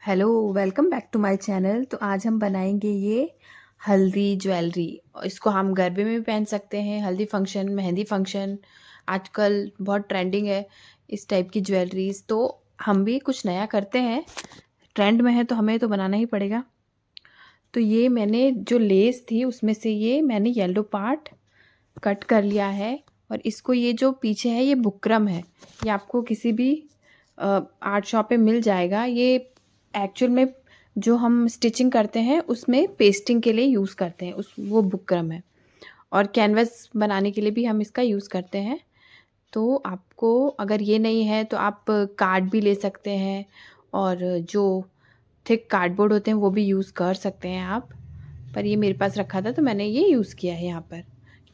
Hello, welcome back to my channel. तो आज हम बनाएंगे ये हल्दी ज्वेलरी। और इसको हम गरबे में भी पहन सकते हैं, हल्दी फंक्शन, मेहंदी फंक्शन। आजकल बहुत ट्रेंडिंग है इस टाइप की ज्वेलरीज। तो हम भी कुछ नया करते हैं, ट्रेंड में है तो हमें तो बनाना ही पड़ेगा। तो ये मैंने जो लेस थी उसमें से ये मैंने येलो पार्ट कट कर लिया है। और इसको ये जो पीछे है ये बुकरम है। ये आपको किसी भी आर्ट शॉप पे मिल जाएगा। ये एक्चुअल में जो हम स्टिचिंग करते हैं उसमें पेस्टिंग के लिए यूज़ करते हैं, उस वो बुकरम है। और कैनवस बनाने के लिए भी हम इसका यूज़ करते हैं। तो आपको अगर ये नहीं है तो आप कार्ड भी ले सकते हैं, और जो थिक कार्डबोर्ड होते हैं वो भी यूज़ कर सकते हैं आप। पर ये मेरे पास रखा था तो मैंने ये यूज़ किया है यहाँ पर,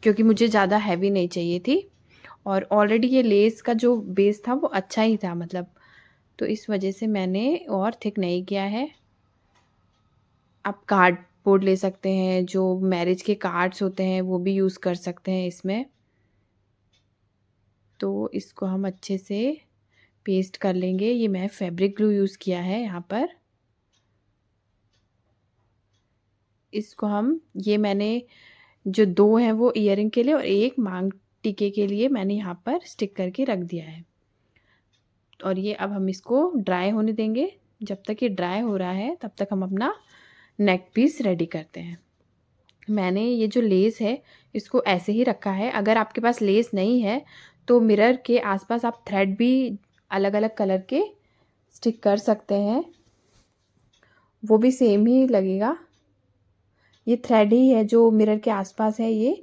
क्योंकि मुझे ज़्यादा हैवी नहीं चाहिए थी। और ऑलरेडी ये लेस का जो बेस था वो अच्छा ही था, मतलब, तो इस वजह से मैंने और थिक नहीं किया है। आप कार्डबोर्ड ले सकते हैं, जो मैरिज के कार्ड्स होते हैं वो भी यूज़ कर सकते हैं इसमें। तो इसको हम अच्छे से पेस्ट कर लेंगे। ये मैं फैब्रिक ग्लू यूज़ किया है यहाँ पर। इसको हम ये मैंने जो दो हैं वो ईयरिंग के लिए और एक मांग टीके के लिए मैंने यहाँ पर स्टिक करके रख दिया है। और ये अब हम इसको ड्राई होने देंगे। जब तक ये ड्राई हो रहा है तब तक हम अपना नेक पीस रेडी करते हैं। मैंने ये जो लेस है इसको ऐसे ही रखा है। अगर आपके पास लेस नहीं है तो मिरर के आसपास आप थ्रेड भी अलग अलग कलर के स्टिक कर सकते हैं, वो भी सेम ही लगेगा। ये थ्रेड ही है जो मिरर के आसपास है, ये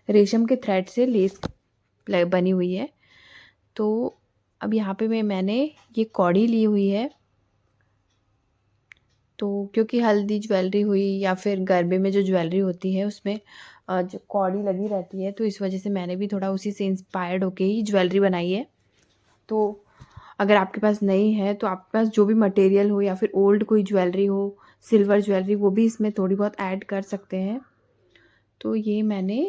रेशम के थ्रेड से लेस बनी हुई है। तो अब यहाँ पे मैंने ये कौड़ी ली हुई है। तो क्योंकि हल्दी ज्वेलरी हुई या फिर गरबे में जो ज्वेलरी होती है उसमें जो कौड़ी लगी रहती है, तो इस वजह से मैंने भी थोड़ा उसी से इंस्पायर्ड होके ही ज्वेलरी बनाई है। तो अगर आपके पास नहीं है तो आपके पास जो भी मटेरियल हो या फिर ओल्ड कोई ज्वेलरी हो, सिल्वर ज्वेलरी, वो भी इसमें थोड़ी बहुत ऐड कर सकते हैं। तो ये मैंने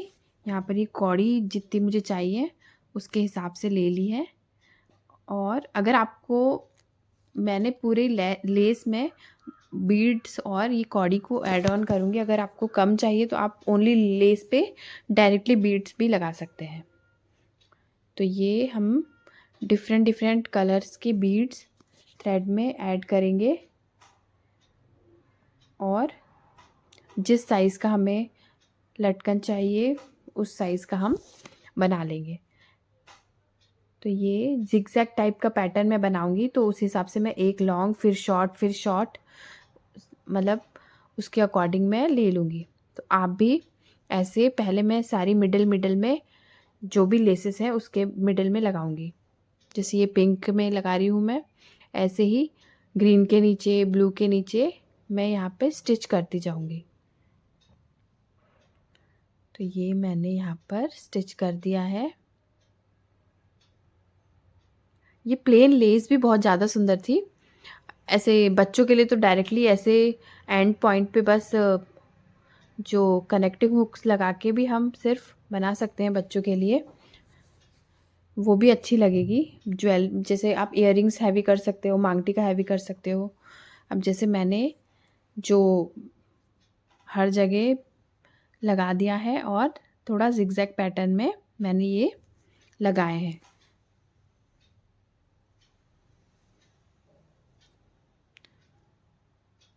यहाँ पर ये कौड़ी जितनी मुझे चाहिए उसके हिसाब से ले ली है। और अगर आपको मैंने पूरे लेस में बीड्स और ये कौड़ी को ऐड ऑन करूँगी। अगर आपको कम चाहिए तो आप ओनली लेस पे डायरेक्टली बीड्स भी लगा सकते हैं। तो ये हम डिफरेंट डिफरेंट कलर्स के बीड्स थ्रेड में ऐड करेंगे और जिस साइज़ का हमें लटकन चाहिए उस साइज़ का हम बना लेंगे। तो ये जिगजैग टाइप का पैटर्न मैं बनाऊंगी, तो उस हिसाब से मैं एक लॉन्ग फिर शॉर्ट मतलब उसके अकॉर्डिंग मैं ले लूँगी। तो आप भी ऐसे पहले मैं सारी मिडल मिडल में जो भी लेसेस हैं उसके मिडल में लगाऊंगी। जैसे ये पिंक में लगा रही हूँ मैं, ऐसे ही ग्रीन के नीचे, ब्लू के नीचे मैं यहाँ पे स्टिच करती जाऊँगी। तो ये मैंने यहाँ पर स्टिच कर दिया है। ये प्लेन लेस भी बहुत ज़्यादा सुंदर थी। ऐसे बच्चों के लिए तो डायरेक्टली ऐसे एंड पॉइंट पे बस जो कनेक्टिंग हुक्स लगा के भी हम सिर्फ बना सकते हैं बच्चों के लिए, वो भी अच्छी लगेगी। जैसे आप इयररिंग्स हैवी कर सकते हो, मांगटी का हैवी कर सकते हो। अब जैसे मैंने जो हर जगह लगा दिया है और थोड़ा जिगजैग पैटर्न में मैंने ये लगाए हैं।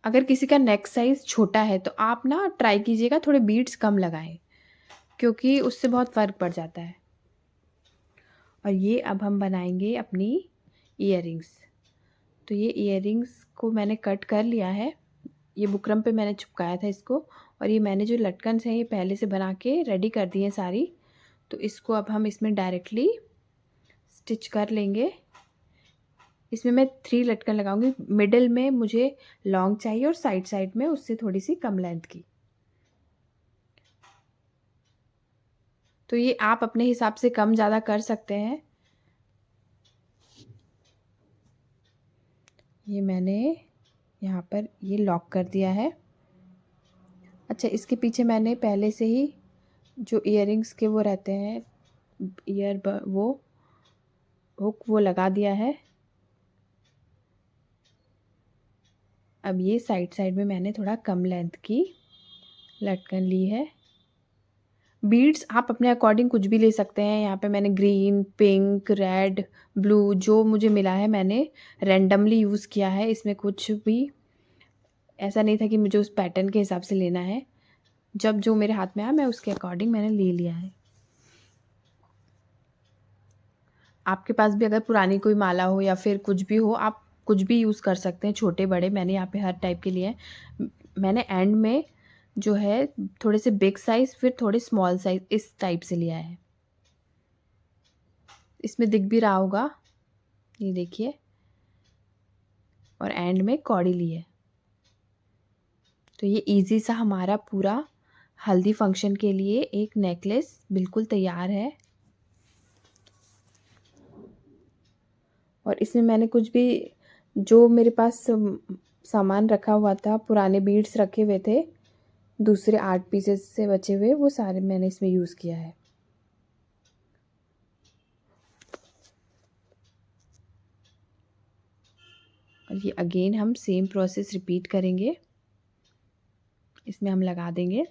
अगर किसी का नेक साइज़ छोटा है तो आप ना ट्राई कीजिएगा थोड़े बीड्स कम लगाएं, क्योंकि उससे बहुत फ़र्क पड़ जाता है। और ये अब हम बनाएंगे अपनी इयररिंग्स। तो ये इयररिंग्स को मैंने कट कर लिया है। ये बुकरम पे मैंने चिपकाया था इसको। और ये मैंने जो लटकन्स हैं ये पहले से बना के रेडी कर दी हैं सारी। तो इसको अब हम इसमें डायरेक्टली स्टिच कर लेंगे। इसमें मैं 3 लटकन लगाऊंगी। मिडल में मुझे लॉन्ग चाहिए और साइड साइड में उससे थोड़ी सी कम लेंथ की। तो ये आप अपने हिसाब से कम ज़्यादा कर सकते हैं। ये मैंने यहाँ पर ये लॉक कर दिया है। अच्छा, इसके पीछे मैंने पहले से ही जो इयररिंग्स के वो रहते हैं, वो हुक वो लगा दिया है। अब ये साइड साइड में मैंने थोड़ा कम लेंथ की लटकन ली है। बीड्स आप अपने अकॉर्डिंग कुछ भी ले सकते हैं। यहाँ पे मैंने ग्रीन, पिंक, रेड, ब्लू जो मुझे मिला है मैंने रैंडमली यूज़ किया है। इसमें कुछ भी ऐसा नहीं था कि मुझे उस पैटर्न के हिसाब से लेना है। जब जो मेरे हाथ में आया मैं उसके अकॉर्डिंग मैंने ले लिया है। आपके पास भी अगर पुरानी कोई माला हो या फिर कुछ भी हो, आप कुछ भी यूज़ कर सकते हैं, छोटे बड़े। मैंने यहाँ पे हर टाइप के लिए हैं। मैंने एंड में जो है थोड़े से बिग साइज़ फिर थोड़े स्मॉल साइज़ इस टाइप से लिया है। इसमें दिख भी रहा होगा, ये देखिए। और एंड में कौड़ी ली है। तो ये इजी सा हमारा पूरा हल्दी फंक्शन के लिए एक नेकलेस बिल्कुल तैयार है। और इसमें मैंने कुछ भी जो मेरे पास सामान रखा हुआ था, पुराने बीड्स रखे हुए थे दूसरे आर्ट पीसेस से बचे हुए, वो सारे मैंने इसमें यूज़ किया है। और ये अगेन हम सेम प्रोसेस रिपीट करेंगे। इसमें हम लगा देंगे।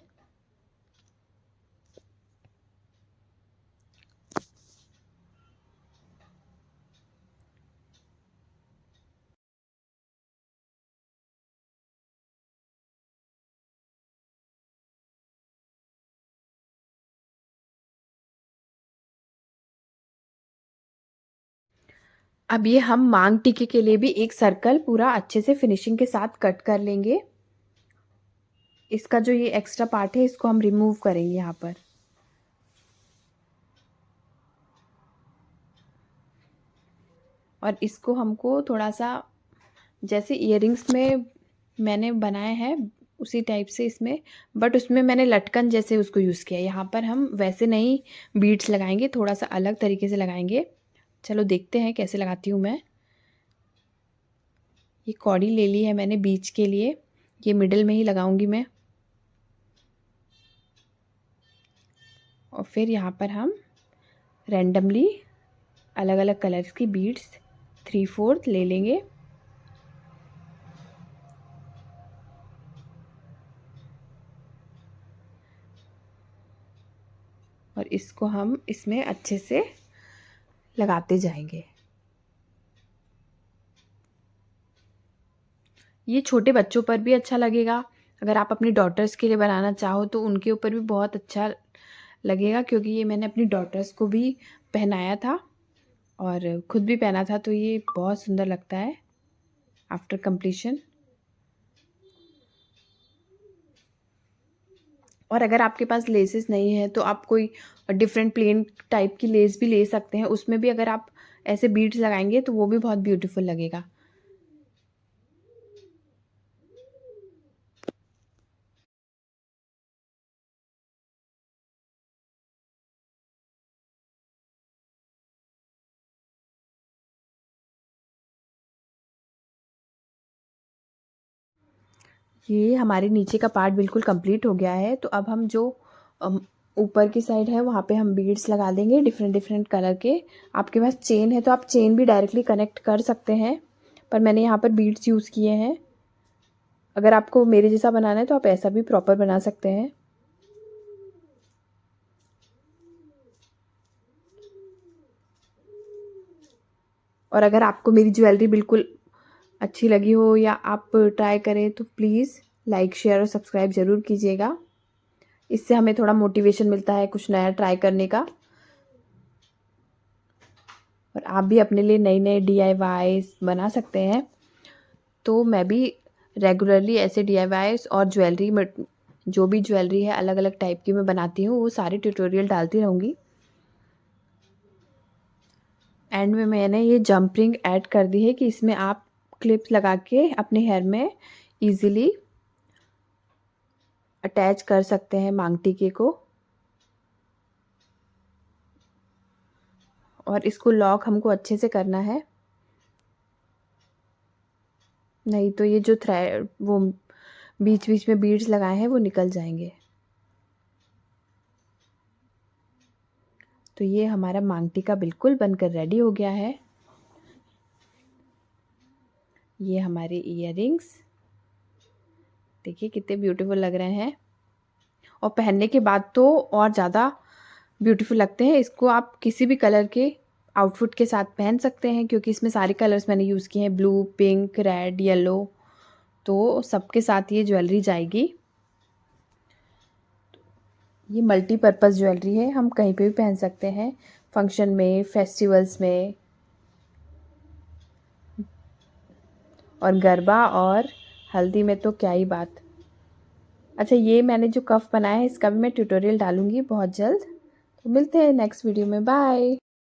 अब ये हम मांग टीके के लिए भी एक सर्कल पूरा अच्छे से फिनिशिंग के साथ कट कर लेंगे। इसका जो ये एक्स्ट्रा पार्ट है इसको हम रिमूव करेंगे यहाँ पर। और इसको हमको थोड़ा सा जैसे इयररिंग्स में मैंने बनाए हैं उसी टाइप से इसमें, बट उसमें मैंने लटकन जैसे उसको यूज़ किया। यहाँ पर हम वैसे नहीं बीड्स लगाएंगे, थोड़ा सा अलग तरीके से लगाएंगे। चलो देखते हैं कैसे लगाती हूँ मैं। ये कौड़ी ले ली है मैंने बीच के लिए, ये मिडिल में ही लगाऊंगी मैं। और फिर यहाँ पर हम रैंडमली अलग अलग कलर्स की बीड्स 3/4 ले लेंगे। और इसको हम इसमें अच्छे से लगाते जाएंगे। ये छोटे बच्चों पर भी अच्छा लगेगा। अगर आप अपनी डॉटर्स के लिए बनाना चाहो तो उनके ऊपर भी बहुत अच्छा लगेगा, क्योंकि ये मैंने अपनी डॉटर्स को भी पहनाया था और ख़ुद भी पहना था, तो ये बहुत सुंदर लगता है आफ्टर कंप्लीशन। और अगर आपके पास लेसेस नहीं है तो आप कोई डिफरेंट प्लेन टाइप की लेस भी ले सकते हैं। उसमें भी अगर आप ऐसे बीड्स लगाएंगे तो वो भी बहुत ब्यूटीफुल लगेगा। ये हमारे नीचे का पार्ट बिल्कुल कंप्लीट हो गया है। तो अब हम जो ऊपर की साइड है वहाँ पे हम बीड्स लगा देंगे डिफरेंट डिफरेंट कलर के। आपके पास चेन है तो आप चेन भी डायरेक्टली कनेक्ट कर सकते हैं, पर मैंने यहाँ पर बीड्स यूज़ किए हैं। अगर आपको मेरे जैसा बनाना है तो आप ऐसा भी प्रॉपर बना सकते हैं। और अगर आपको मेरी ज्वेलरी बिल्कुल अच्छी लगी हो या आप ट्राई करें तो प्लीज़ लाइक, शेयर और सब्सक्राइब ज़रूर कीजिएगा। इससे हमें थोड़ा मोटिवेशन मिलता है कुछ नया ट्राई करने का। और आप भी अपने लिए नई नई DIYs बना सकते हैं। तो मैं भी रेगुलरली ऐसे DIYs और ज्वेलरी में जो भी ज्वेलरी है अलग अलग टाइप की मैं बनाती हूँ, वो सारे ट्यूटोरियल डालती रहूँगी। एंड में मैंने ये जंप रिंग ऐड कर दी है कि इसमें आप क्लिप्स लगा के अपने हेयर में इजीली अटैच कर सकते हैं मांग टीके को। और इसको लॉक हमको अच्छे से करना है, नहीं तो ये जो थ्रेड वो बीच बीच में बीड्स लगाए हैं वो निकल जाएंगे। तो ये हमारा मांग टीका बिल्कुल बनकर रेडी हो गया है। ये हमारे इयररिंग्स देखिए कितने ब्यूटीफुल लग रहे हैं और पहनने के बाद तो और ज़्यादा ब्यूटीफुल लगते हैं। इसको आप किसी भी कलर के आउटफिट के साथ पहन सकते हैं क्योंकि इसमें सारे कलर्स मैंने यूज़ किए हैं, ब्लू, पिंक, रेड, येलो, तो सबके साथ ये ज्वेलरी जाएगी। ये मल्टीपर्पज़ ज्वेलरी है, हम कहीं पे भी पहन सकते हैं, फंक्शन में, फेस्टिवल्स में, और गरबा और हल्दी में तो क्या ही बात। अच्छा, ये मैंने जो कफ बनाया है इसका भी मैं ट्यूटोरियल डालूँगी बहुत जल्द। तो मिलते हैं नेक्स्ट वीडियो में, बाय।